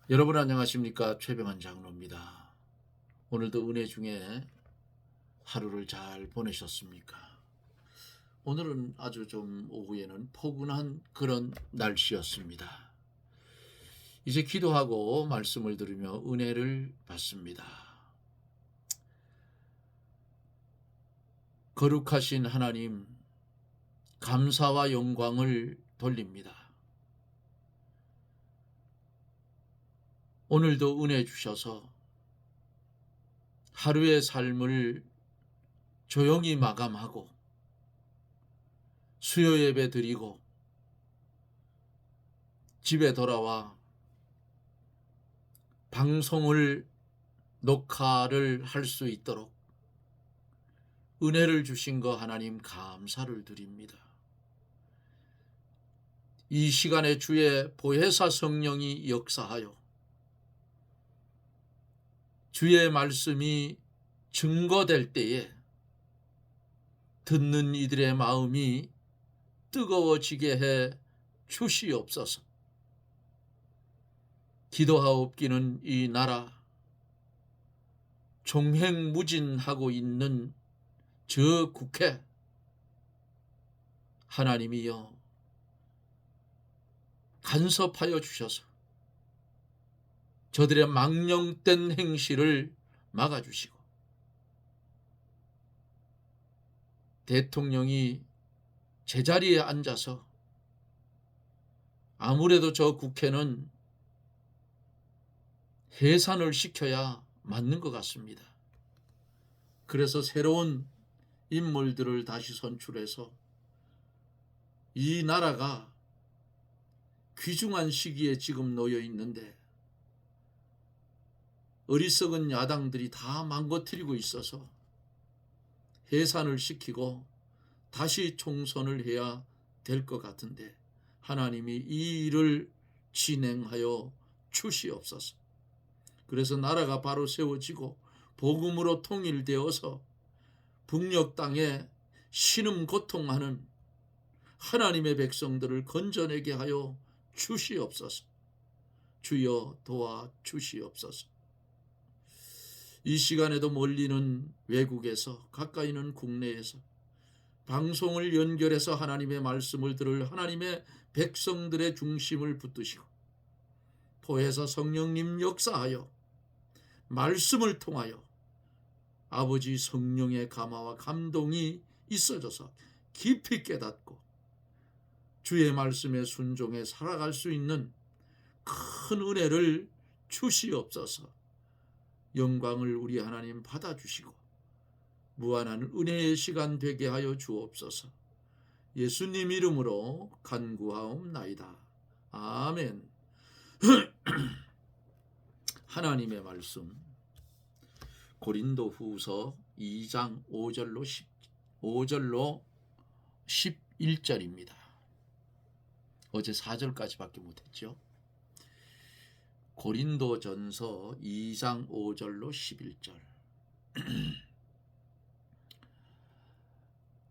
여러분 안녕하십니까? 최병환 장로입니다. 오늘도 은혜 중에 하루를 잘 보내셨습니까? 오늘은 아주 좀 오후에는 포근한 그런 날씨였습니다. 이제 기도하고 말씀을 들으며 은혜를 받습니다. 거룩하신 하나님, 감사와 영광을 돌립니다. 오늘도 은혜 주셔서 하루의 삶을 조용히 마감하고 수요 예배 드리고 집에 돌아와 방송을 녹화를 할 수 있도록 은혜를 주신 거 하나님 감사를 드립니다. 이 시간에 주의 보혜사 성령이 역사하여 주의 말씀이 증거될 때에 듣는 이들의 마음이 뜨거워지게 해 주시옵소서. 기도하옵기는 이 나라 종횡무진하고 있는 저 국회 하나님이여 간섭하여 주셔서 저들의 망령된 행실을 막아주시고 대통령이 제자리에 앉아서 아무래도 저 국회는 해산을 시켜야 맞는 것 같습니다. 그래서 새로운 인물들을 다시 선출해서 이 나라가 귀중한 시기에 지금 놓여 있는데 어리석은 야당들이 다 망가뜨리고 있어서 해산을 시키고 다시 총선을 해야 될 것 같은데 하나님이 이 일을 진행하여 주시옵소서. 그래서 나라가 바로 세워지고 복음으로 통일되어서 북녘 땅에 신음 고통하는 하나님의 백성들을 건져내게 하여 주시옵소서. 주여 도와 주시옵소서. 이 시간에도 멀리는 외국에서 가까이는 국내에서 방송을 연결해서 하나님의 말씀을 들을 하나님의 백성들의 중심을 붙드시고 보혜사 성령님 역사하여 말씀을 통하여 아버지 성령의 감화와 감동이 있어져서 깊이 깨닫고 주의 말씀에 순종해 살아갈 수 있는 큰 은혜를 주시옵소서. 영광을 우리 하나님 받아주시고 무한한 은혜의 시간 되게 하여 주옵소서. 예수님 이름으로 간구하옵나이다. 아멘. 하나님의 말씀 고린도후서 2장 5절로 11절입니다. 어제 4절까지밖에 못했죠. 고린도전서 2장 5절로 11절.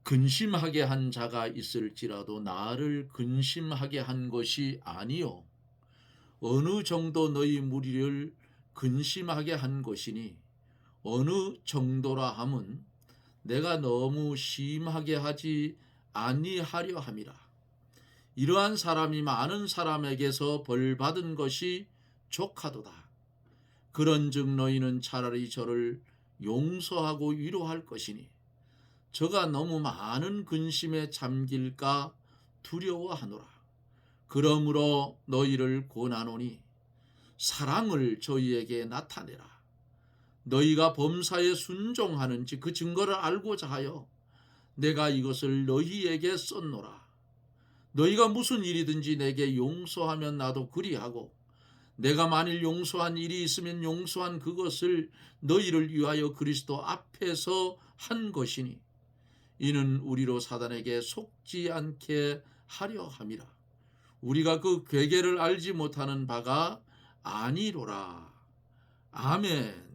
근심하게 한 자가 있을지라도 나를 근심하게 한 것이 아니요 어느 정도 너희 무리를 근심하게 한 것이니 어느 정도라 함은 내가 너무 심하게 하지 아니하려 함이라. 이러한 사람이 많은 사람에게서 벌 받은 것이 족하도다. 그런즉 너희는 차라리 저를 용서하고 위로할 것이니 저가 너무 많은 근심에 잠길까 두려워하노라. 그러므로 너희를 권하노니 사랑을 저희에게 나타내라. 너희가 범사에 순종하는지 그 증거를 알고자 하여 내가 이것을 너희에게 썼노라. 너희가 무슨 일이든지 내게 용서하면 나도 그리하고 내가 만일 용서한 일이 있으면 용서한 그것을 너희를 위하여 그리스도 앞에서 한 것이니 이는 우리로 사단에게 속지 않게 하려 함이라. 우리가 그 괴계를 알지 못하는 바가 아니로라. 아멘.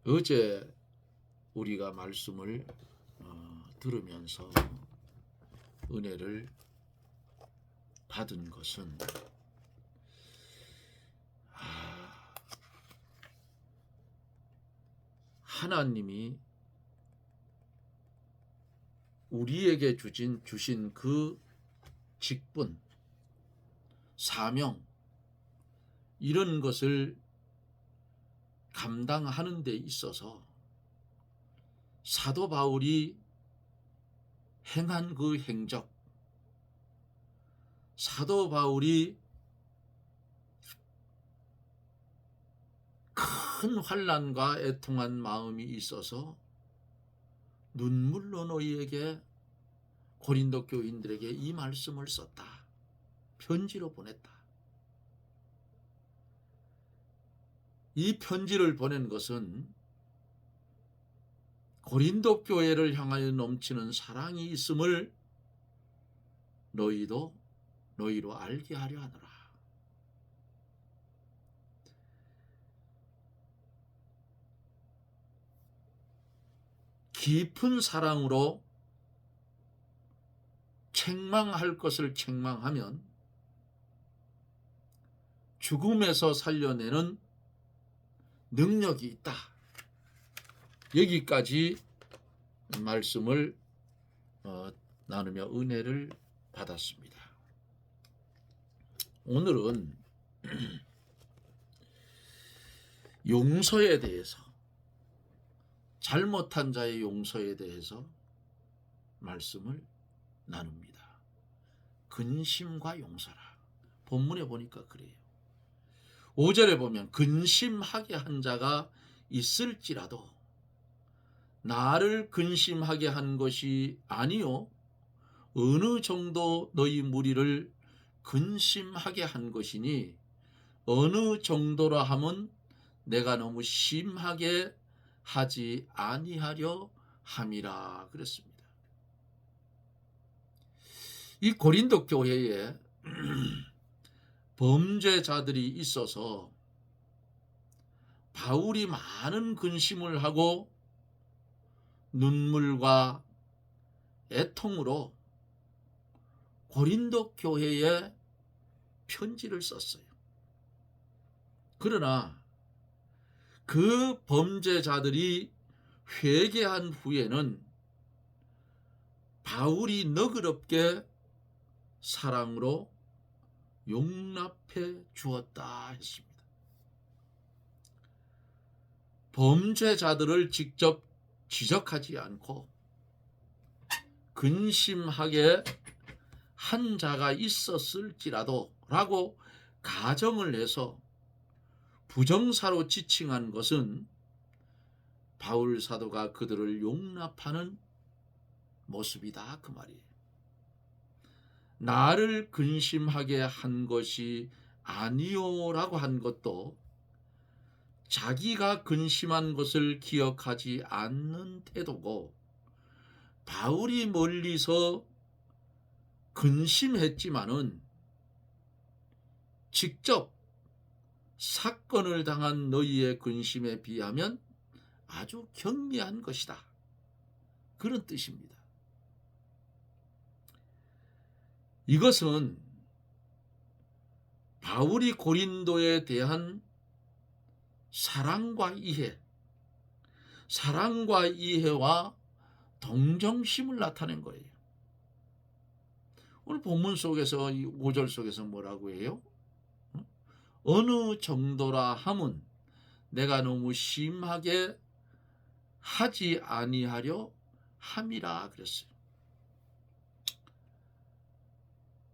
어제 우리가 말씀을 들으면서 은혜를 받은 것은 하나님이 우리에게 주신 그 직분, 사명, 이런 것을 감당하는 데 있어서 사도 바울이 행한 그 행적, 사도 바울이 큰 환난과 애통한 마음이 있어서 눈물로 너희에게, 고린도 교인들에게 이 말씀을 썼다. 편지로 보냈다. 이 편지를 보낸 것은 고린도 교회를 향하여 넘치는 사랑이 있음을 너희로 알게 하려 하노라. 깊은 사랑으로 책망할 것을 책망하면 죽음에서 살려내는 능력이 있다. 여기까지 말씀을 나누며 은혜를 받았습니다. 오늘은 용서에 대해서, 잘못한 자의 용서에 대해서 말씀을 나눕니다. 근심과 용서라. 본문에 보니까 그래요. 5절에 보면 근심하게 한 자가 있을지라도 나를 근심하게 한 것이 아니요 어느 정도 너희 무리를 근심하게 한 것이니 어느 정도라 함은 내가 너무 심하게 하지 아니하려 함이라 그랬습니다. 이 고린도 교회에 범죄자들이 있어서 바울이 많은 근심을 하고 눈물과 애통으로 고린도 교회에 편지를 썼어요. 그러나 그 범죄자들이 회개한 후에는 바울이 너그럽게 사랑으로 용납해 주었다 했습니다. 범죄자들을 직접 지적하지 않고 근심하게 한 자가 있었을지라도 라고 가정을 해서 부정사로 지칭한 것은 바울 사도가 그들을 용납하는 모습이다 그 말이에요. 나를 근심하게 한 것이 아니요라고 한 것도 자기가 근심한 것을 기억하지 않는 태도고, 바울이 멀리서 근심했지만은 직접 사건을 당한 너희의 근심에 비하면 아주 경미한 것이다. 그런 뜻입니다. 이것은 바울이 고린도에 대한 사랑과 이해와 동정심을 나타낸 거예요. 오늘 본문 속에서 이 5절 속에서 뭐라고 해요? 어느 정도라 함은 내가 너무 심하게 하지 아니하려 함이라 그랬어요.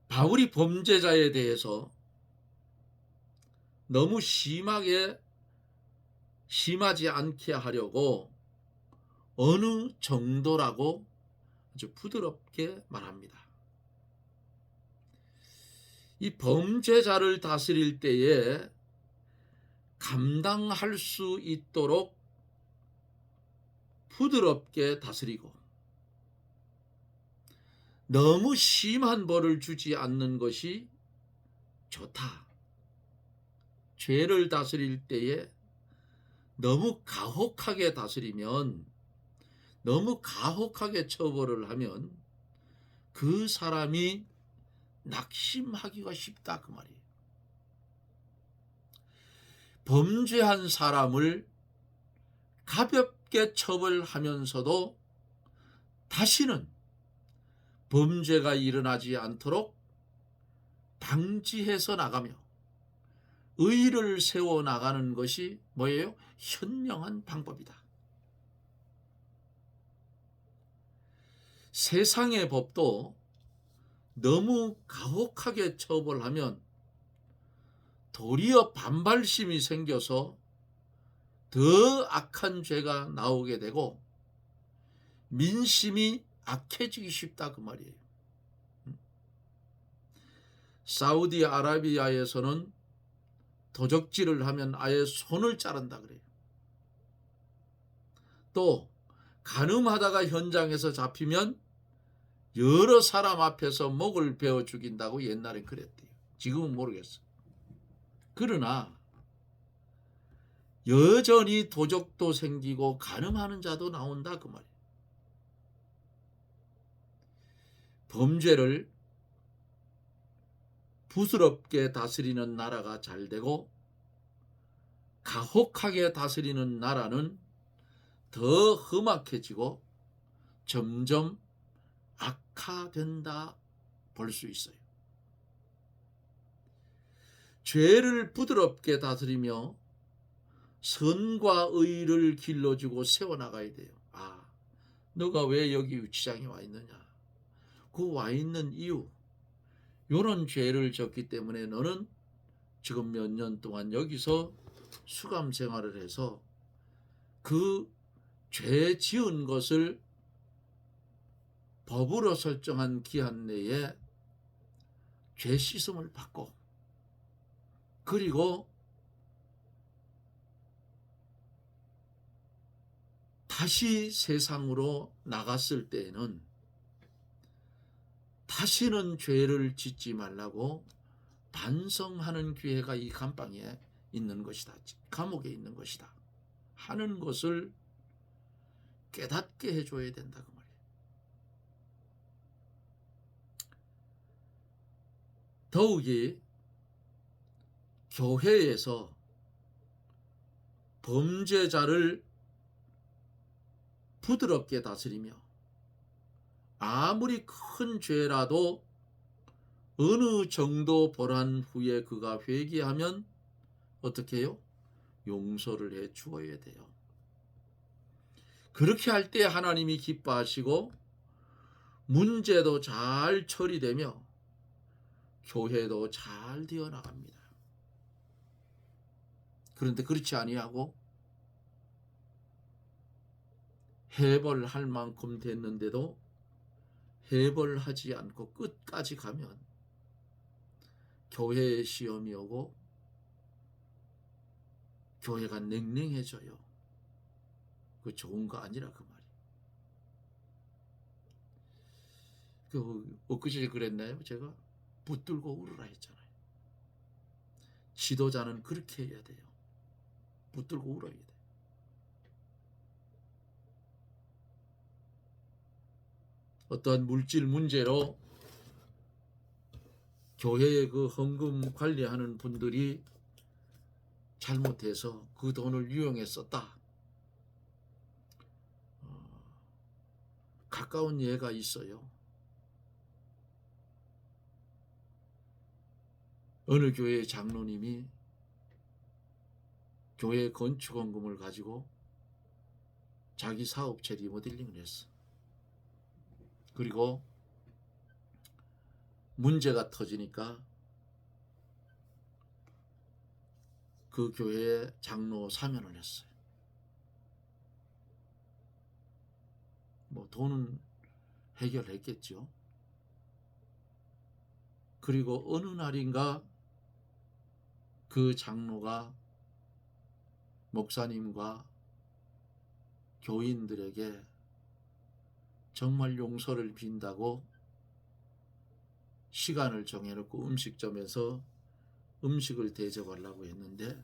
바울이 범죄자에 대해서 너무 심하지 않게 하려고 어느 정도라고 아주 부드럽게 말합니다. 이 범죄자를 다스릴 때에 감당할 수 있도록 부드럽게 다스리고 너무 심한 벌을 주지 않는 것이 좋다. 죄를 다스릴 때에 너무 가혹하게 다스리면 너무 가혹하게 처벌을 하면 그 사람이 낙심하기가 쉽다 그 말이에요. 범죄한 사람을 가볍게 처벌하면서도 다시는 범죄가 일어나지 않도록 방지해서 나가며 의를 세워나가는 것이 뭐예요? 현명한 방법이다. 세상의 법도 너무 가혹하게 처벌하면 도리어 반발심이 생겨서 더 악한 죄가 나오게 되고 민심이 악해지기 쉽다 그 말이에요. 사우디아라비아에서는 도적질을 하면 아예 손을 자른다 그래요. 또 간음하다가 현장에서 잡히면 여러 사람 앞에서 목을 베어 죽인다고 옛날엔 그랬대요. 지금은 모르겠어. 그러나 여전히 도적도 생기고 간음하는 자도 나온다 그 말이에요. 범죄를 부스럽게 다스리는 나라가 잘 되고 가혹하게 다스리는 나라는 더 험악해지고 점점 악화된다 볼 수 있어요. 죄를 부드럽게 다스리며 선과 의를 길러주고 세워나가야 돼요. 아, 너가 왜 여기 유치장에 와 있느냐? 그 와 있는 이유, 이런 죄를 졌기 때문에 너는 지금 몇 년 동안 여기서 수감 생활을 해서 그 죄 지은 것을 법으로 설정한 기한 내에 죄 씻음을 받고 그리고 다시 세상으로 나갔을 때에는 다시는 죄를 짓지 말라고 반성하는 기회가 이 감방에 있는 것이다. 감옥에 있는 것이다. 하는 것을 깨닫게 해줘야 된다 그 말이에요. 더욱이 교회에서 범죄자를 부드럽게 다스리며 아무리 큰 죄라도 어느 정도 벌한 후에 그가 회개하면 어떻게 해요? 용서를 해 주어야 돼요. 그렇게 할 때 하나님이 기뻐하시고 문제도 잘 처리되며 교회도 잘 되어 나갑니다. 그런데 그렇지 아니하고 해벌할 만큼 됐는데도 해벌하지 않고 끝까지 가면 교회에 시험이 오고 교회가 냉랭해져요. 그 좋은 거 아니라 그 말이에요. 엊그제 그랬나요? 제가 붙들고 울으라 했잖아요. 지도자는 그렇게 해야 돼요. 붙들고 울어야 돼요. 어떠한 물질 문제로 교회의 그 헌금 관리하는 분들이 잘못해서 그 돈을 유용해 썼다. 가까운 예가 있어요. 어느 교회 장로님이 교회 건축헌금을 가지고 자기 사업체 리모델링을 했어. 그리고 문제가 터지니까 그 교회에 장로 사면을 했어요. 뭐 돈은 해결했겠죠. 그리고 어느 날인가 그 장로가 목사님과 교인들에게 정말 용서를 빈다고 시간을 정해놓고 음식점에서 음식을 대접하려고 했는데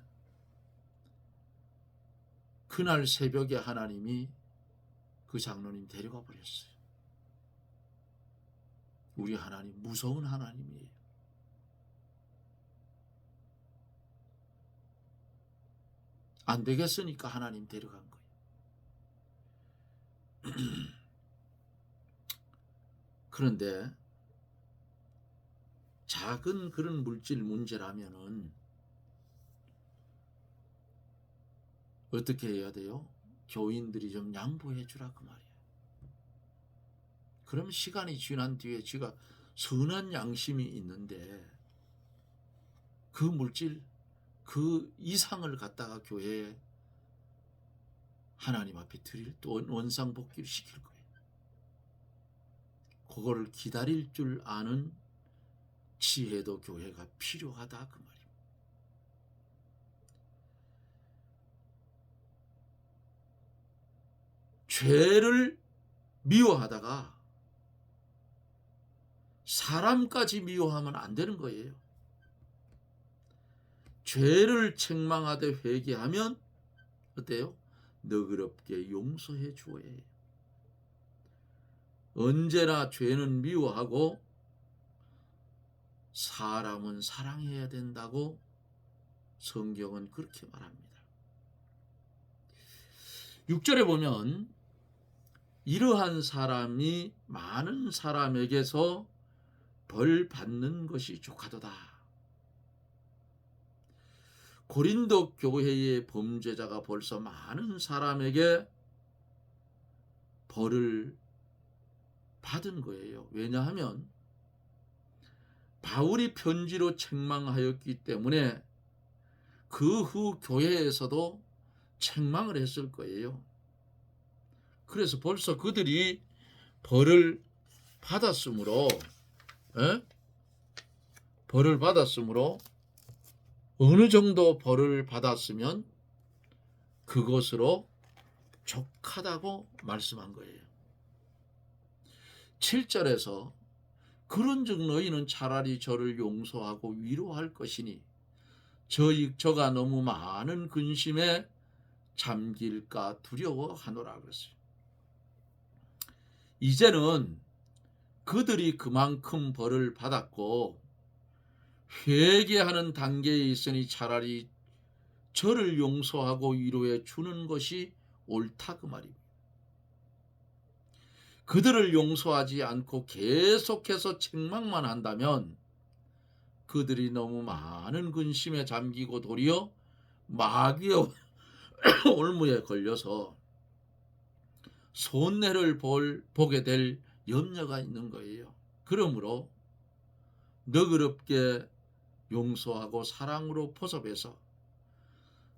그날 새벽에 하나님이 그 장로님 데려가 버렸어요. 우리 하나님 무서운 하나님이에요. 안 되겠으니까 하나님 데려간 거예요. 그런데 작은 그런 물질 문제라면은 어떻게 해야 돼요? 교인들이 좀 양보해 주라 그 말이에요. 그럼 시간이 지난 뒤에 지가 선한 양심이 있는데 그 물질 그 이상을 갖다가 교회에 하나님 앞에 드릴 또 원상복귀를 시킬 거예요. 그거를 기다릴 줄 아는 지혜도 교회가 필요하다 그 말이에요. 죄를 미워하다가 사람까지 미워하면 안 되는 거예요. 죄를 책망하되 회개하면 어때요? 너그럽게 용서해 주어야 해요. 언제나 죄는 미워하고 사람은 사랑해야 된다고 성경은 그렇게 말합니다. 6절에 보면 이러한 사람이 많은 사람에게서 벌 받는 것이 족하도다. 고린도 교회의 범죄자가 벌써 많은 사람에게 벌을 받은 거예요. 왜냐하면 바울이 편지로 책망하였기 때문에 그 후 교회에서도 책망을 했을 거예요. 그래서 벌써 그들이 벌을 받았으므로 벌을 받았으므로 어느 정도 벌을 받았으면 그것으로 족하다고 말씀한 거예요. 7절에서 그런즉 너희는 차라리 저를 용서하고 위로할 것이니 저가 너무 많은 근심에 잠길까 두려워하노라 그랬어요. 이제는 그들이 그만큼 벌을 받았고 회개하는 단계에 있으니 차라리 저를 용서하고 위로해 주는 것이 옳다 그 말입니다. 그들을 용서하지 않고 계속해서 책망만 한다면 그들이 너무 많은 근심에 잠기고 도리어 마귀의 올무에 걸려서 손해를 보게 될 염려가 있는 거예요. 그러므로 너그럽게 용서하고 사랑으로 포섭해서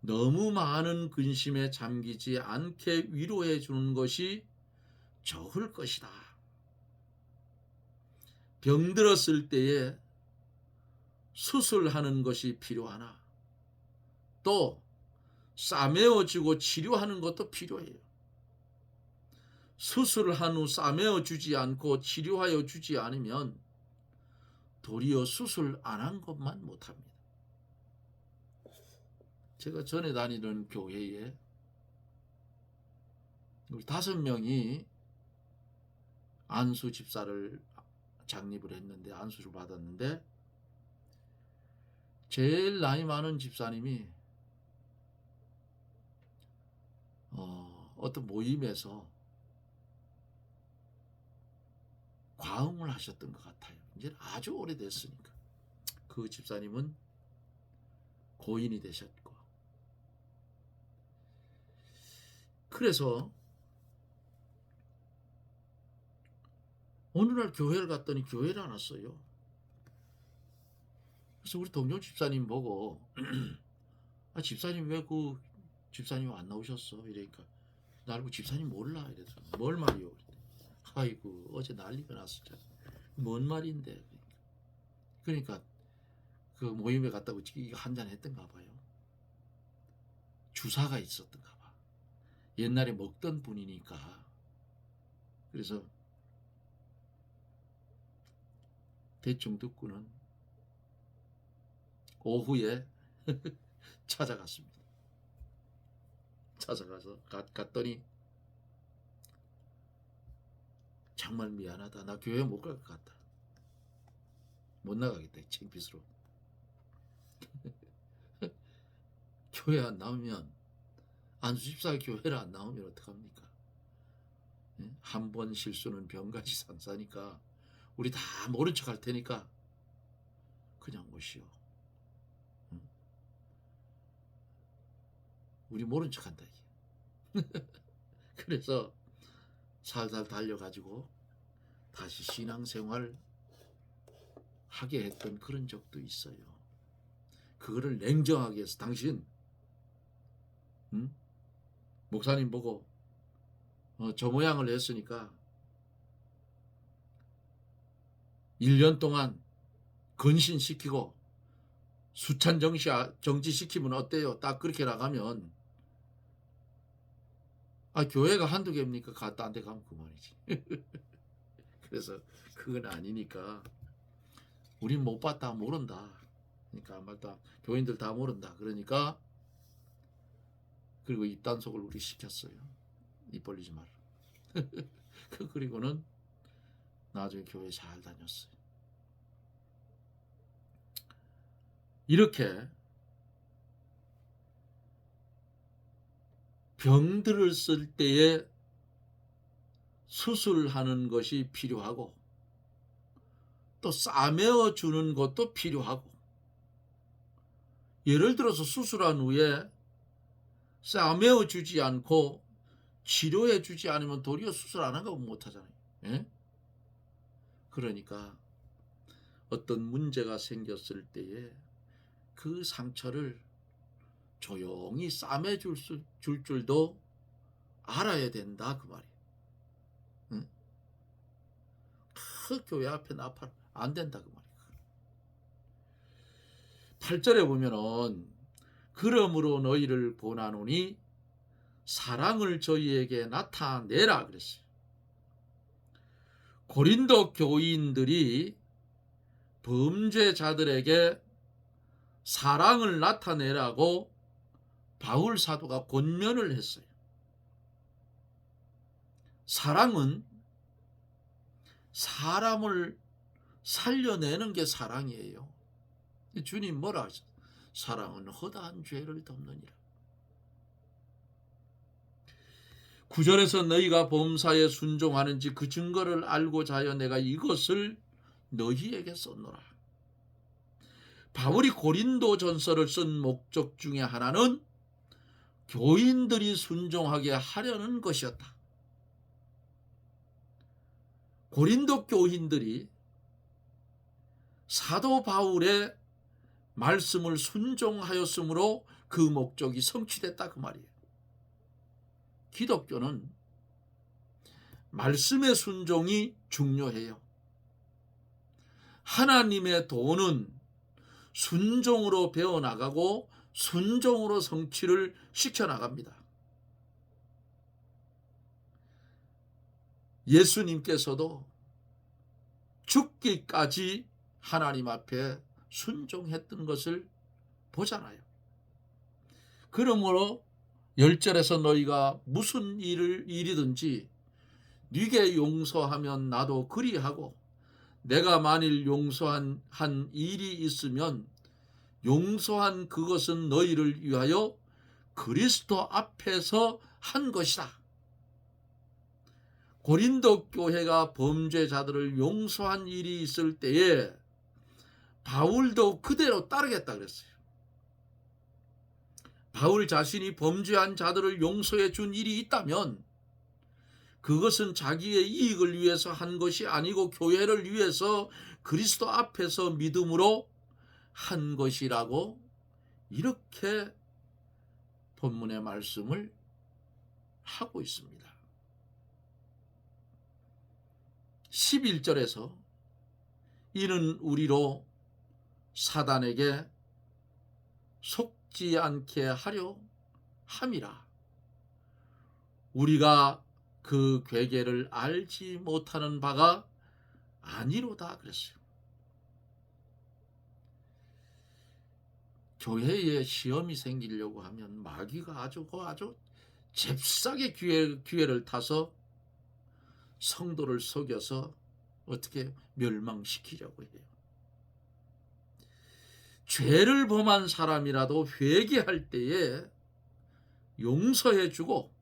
너무 많은 근심에 잠기지 않게 위로해 주는 것이 좋을 것이다. 병들었을 때에 수술하는 것이 필요하나 또 싸매어주고 치료하는 것도 필요해요. 수술한 후 싸매어 주지 않고 치료하여 주지 않으면 도리어 수술 안 한 것만 못합니다. 제가 전에 다니던 교회에 우리 5명이 안수 집사를 장립을 했는데 안수를 받았는데 제일 나이 많은 집사님이 어떤 모임에서 과음을 하셨던 것 같아요. 이제 아주 오래됐으니까. 그 집사님은 고인이 되셨고. 그래서 어느 날 교회를 갔더니 교회를 안 왔어요. 그래서 우리 동료 집사님 보고 집사님 왜 그 집사님 안 나오셨어? 이러니까 나를 집사님 몰라 이래서 뭘 말이요? 아이고 어제 난리가 났었잖아. 뭔 말인데? 그러니까 그 모임에 갔다고 이거 한잔 했던가 봐요. 주사가 있었던가 봐. 옛날에 먹던 분이니까. 그래서 대충 듣고는 오후에 찾아갔습니다. 찾아가서 갔더니 정말 미안하다. 나 교회 못 갈 것 같다. 못 나가겠다. 창피스러워. 교회 안 나오면, 안수14일 교회를 안 나오면 어떡합니까? 한 번 실수는 병같이 산사니까 우리 다 모른 척 할 테니까 그냥 오시오. 우리 모른 척 한다 이게. 그래서 살살 달려가지고 다시 신앙생활 하게 했던 그런 적도 있어요. 그거를 냉정하게 해서 당신 목사님 보고 저 모양을 했으니까 1년 동안 근신시키고 수찬 정지시키면 어때요? 딱 그렇게 나가면 교회가 한두 개입니까? 딴 데 가면 그만이지. 그래서 그건 아니니까 우린 못 봤다 모른다. 그러니까 맞다. 교인들 다 모른다. 그러니까 그리고 입단속을 우리 시켰어요. 입 벌리지 마라. 그리고는 나중에 교회 잘 다녔어요. 이렇게 병들을 쓸 때에 수술하는 것이 필요하고 또 싸매어 주는 것도 필요하고, 예를 들어서 수술한 후에 싸매어 주지 않고 치료해 주지 않으면 도리어 수술 안 하고 못하잖아요. 예? 그러니까 어떤 문제가 생겼을 때에 그 상처를 조용히 싸매 줄 줄도 알아야 된다 그 말이에요. 응? 그 교회 앞에 나팔 안 된다 그 말이에요. 8절에 보면은 그러므로 너희를 권하노니 사랑을 저희에게 나타내라 그랬어요. 고린도 교인들이 범죄자들에게 사랑을 나타내라고 바울 사도가 권면을 했어요. 사랑은 사람을 살려내는 게 사랑이에요. 주님 뭐라 하셨어요? 사랑은 허다한 죄를 덮느니라. 9절에서 너희가 범사에 순종하는지 그 증거를 알고자 하여 내가 이것을 너희에게 썼노라. 바울이 고린도전서를 쓴 목적 중에 하나는 교인들이 순종하게 하려는 것이었다. 고린도 교인들이 사도 바울의 말씀을 순종하였으므로 그 목적이 성취됐다 그 말이에요. 기독교는 말씀의 순종이 중요해요. 하나님의 도는 순종으로 배워나가고 순종으로 성취를 시켜나갑니다. 예수님께서도 죽기까지 하나님 앞에 순종했던 것을 보잖아요. 그러므로 10절에서 너희가 무슨 일이든지 네게 용서하면 나도 그리하고 내가 만일 용서한 일이 있으면 용서한 그것은 너희를 위하여 그리스도 앞에서 한 것이다. 고린도 교회가 범죄자들을 용서한 일이 있을 때에 바울도 그대로 따르겠다 그랬어요. 바울 자신이 범죄한 자들을 용서해 준 일이 있다면 그것은 자기의 이익을 위해서 한 것이 아니고 교회를 위해서 그리스도 앞에서 믿음으로 한 것이라고 이렇게 본문의 말씀을 하고 있습니다. 11절에서 이는 우리로 사단에게 속지 않게 하려 함이라. 우리가 그 괴계를 알지 못하는 바가 아니로다 그랬어요. 교회에 시험이 생기려고 하면 마귀가 아주 잽싸게 기회를 타서 성도를 속여서 어떻게 멸망시키려고 해요. 죄를 범한 사람이라도 회개할 때에 용서해주고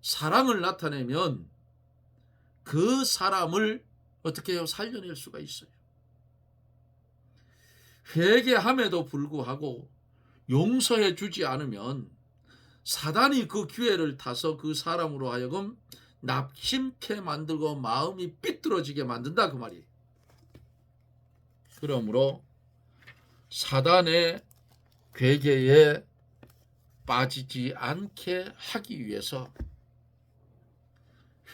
사랑을 나타내면 그 사람을 어떻게 해요? 살려낼 수가 있어요. 회개함에도 불구하고 용서해주지 않으면 사단이 그 기회를 타서 그 사람으로 하여금 낙심케 만들고 마음이 삐뚤어지게 만든다 그 말이에요. 그러므로 사단의 괴계에 빠지지 않게 하기 위해서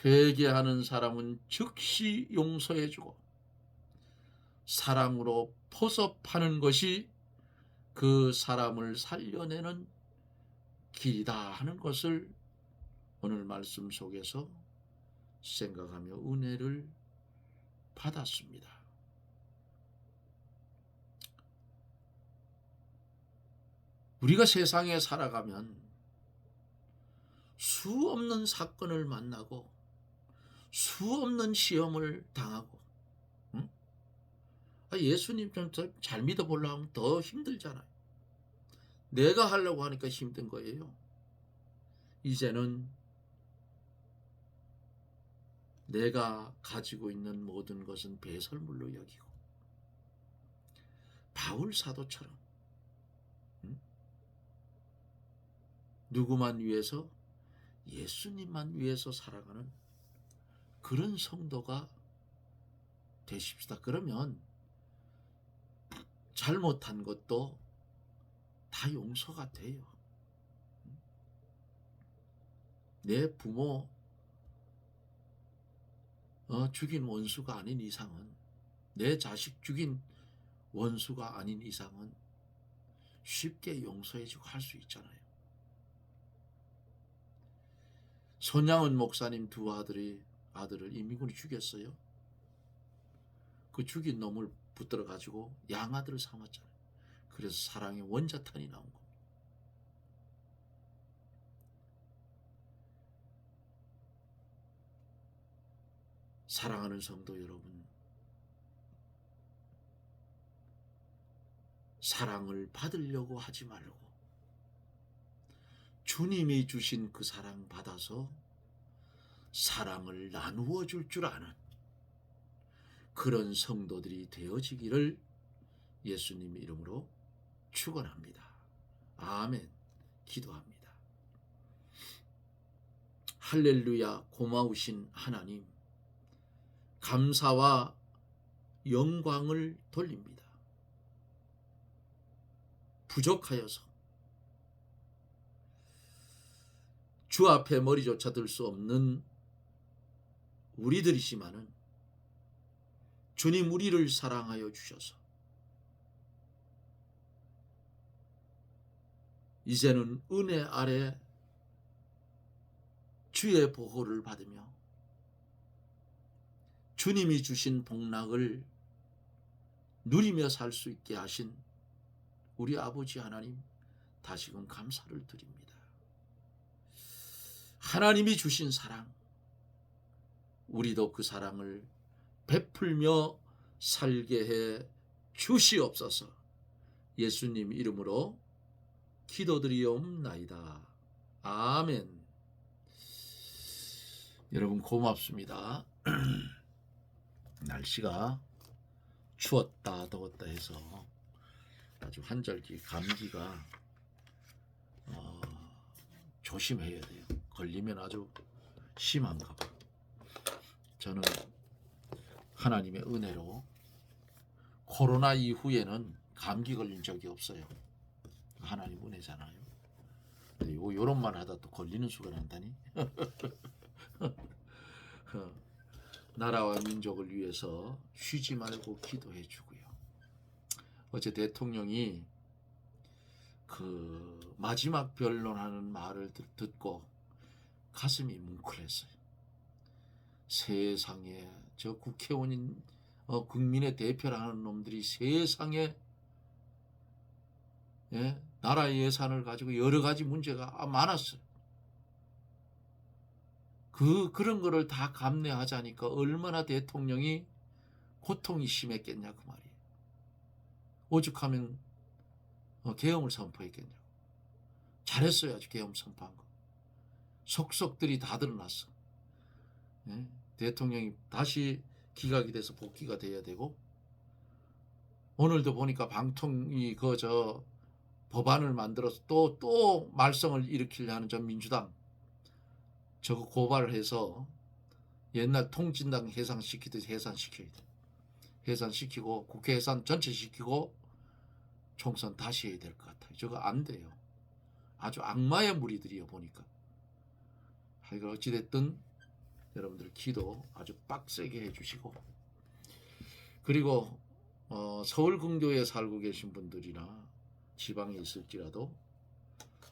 회개하는 사람은 즉시 용서해주고 사랑으로 포섭하는 것이 그 사람을 살려내는 길이다 하는 것을 오늘 말씀 속에서 생각하며 은혜를 받았습니다. 우리가 세상에 살아가면 수없는 사건을 만나고 수없는 시험을 당하고, 응? 예수님 좀 잘 믿어보려면 더 힘들잖아요. 내가 하려고 하니까 힘든 거예요. 이제는 내가 가지고 있는 모든 것은 배설물로 여기고 바울 사도처럼 누구만 위해서? 예수님만 위해서 살아가는 그런 성도가 되십시다. 그러면 잘못한 것도 다 용서가 돼요. 내 부모 죽인 원수가 아닌 이상은, 내 자식 죽인 원수가 아닌 이상은 쉽게 용서해주고 할 수 있잖아요. 손양은 목사님 두 아들을 이민군이 죽였어요. 그 죽인 놈을 붙들어 가지고 양아들을 삼았잖아요. 그래서 사랑의 원자탄이 나온 겁니다. 사랑하는 성도 여러분, 사랑을 받으려고 하지 말고 주님이 주신 그 사랑 받아서 사랑을 나누어 줄 줄 아는 그런 성도들이 되어지기를 예수님 이름으로 축원합니다. 아멘. 기도합니다. 할렐루야. 고마우신 하나님, 감사와 영광을 돌립니다. 부족하여서 주 앞에 머리조차 들 수 없는 우리들이지만은 주님 우리를 사랑하여 주셔서 이제는 은혜 아래 주의 보호를 받으며 주님이 주신 복락을 누리며 살 수 있게 하신 우리 아버지 하나님, 다시금 감사를 드립니다. 하나님이 주신 사랑, 우리도 그 사랑을 베풀며 살게 해 주시옵소서. 예수님 이름으로 기도드리옵나이다. 아멘. 여러분 고맙습니다. 날씨가 추웠다 더웠다 해서 아주 한절기 감기가 조심해야 돼요. 걸리면 아주 심한가 봐. 저는 하나님의 은혜로 코로나 이후에는 감기 걸린 적이 없어요. 하나님 은혜잖아요. 요런 말 하다 또 걸리는 수가 난다니. 나라와 민족을 위해서 쉬지 말고 기도해 주고요. 어제 대통령이 그 마지막 변론하는 말을 듣고 가슴이 뭉클했어요. 세상에 저 국회의원인 국민의 대표를 하는 놈들이 세상에 나라 예산을 가지고 여러 가지 문제가 많았어요. 그런 거를 다 감내하자니까 얼마나 대통령이 고통이 심했겠냐 그 말이에요. 오죽하면 계엄을 선포했겠냐고. 잘했어요. 아주 계엄 선포한 거. 속속들이 다 드러났어. 예? 대통령이 다시 기각이 돼서 복귀가 돼야 되고, 오늘도 보니까 방통위 법안을 만들어서 또 말썽을 일으키려 하는 저 민주당 저거 고발을 해서 옛날 통진당 해산시키듯이 해산시켜야 돼. 해산시키고 국회 해산 전체 시키고 총선 다시 해야 될 것 같아요. 저거 안 돼요. 아주 악마의 무리들이요 보니까. 하여간 어찌됐든 여러분들 기도 아주 빡세게 해주시고, 그리고 서울 근교에 살고 계신 분들이나 지방에 있을지라도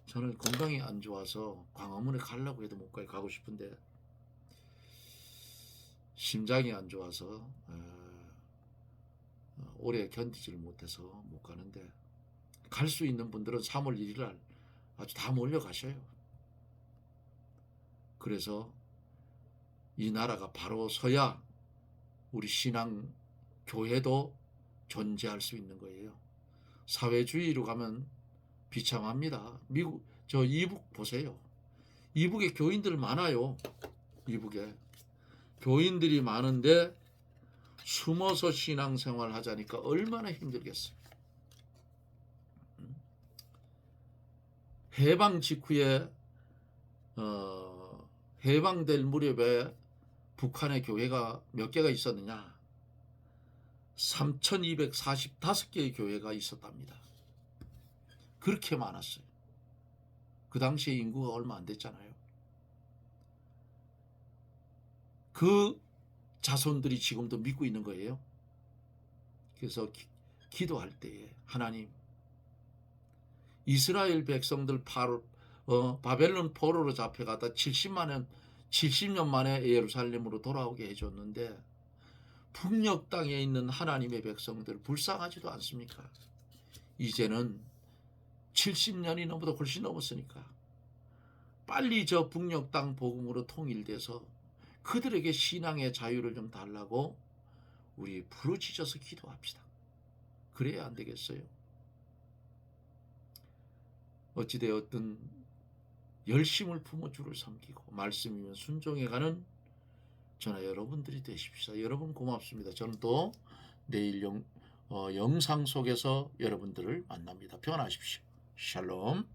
저는 건강이 안 좋아서 광화문에 가려고 해도 못 가요. 가고 싶은데 심장이 안 좋아서 오래 견디지를 못해서 못 가는데, 갈 수 있는 분들은 3월 1일 날 아주 다 몰려가셔요. 그래서 이 나라가 바로 서야 우리 신앙 교회도 존재할 수 있는 거예요. 사회주의로 가면 비참합니다. 미국 저 이북 보세요. 이북에 교인들 많아요. 이북에 교인들이 많은데 숨어서 신앙생활 하자니까 얼마나 힘들겠어요. 해방 직후에 해방될 무렵에 북한의 교회가 몇 개가 있었느냐? 3,245개의 교회가 있었답니다. 그렇게 많았어요. 그 당시에 인구가 얼마 안 됐잖아요. 그 자손들이 지금도 믿고 있는 거예요. 그래서 기도할 때에 하나님, 이스라엘 백성들 바벨론 포로로 잡혀가다 70년 만에 예루살렘으로 돌아오게 해줬는데 북녘 땅에 있는 하나님의 백성들 불쌍하지도 않습니까? 이제는 70년이 넘어도 훨씬 넘었으니까 빨리 저 북녘 땅 복음으로 통일돼서 그들에게 신앙의 자유를 좀 달라고 우리 부르짖어서 기도합시다. 그래야 안 되겠어요? 어찌되었든 열심을 품어 주를 섬기고 말씀이면 순종해가는 저나 여러분들이 되십시오. 여러분 고맙습니다. 저는 또 내일 영상 속에서 여러분들을 만납니다. 평안하십시오. 샬롬.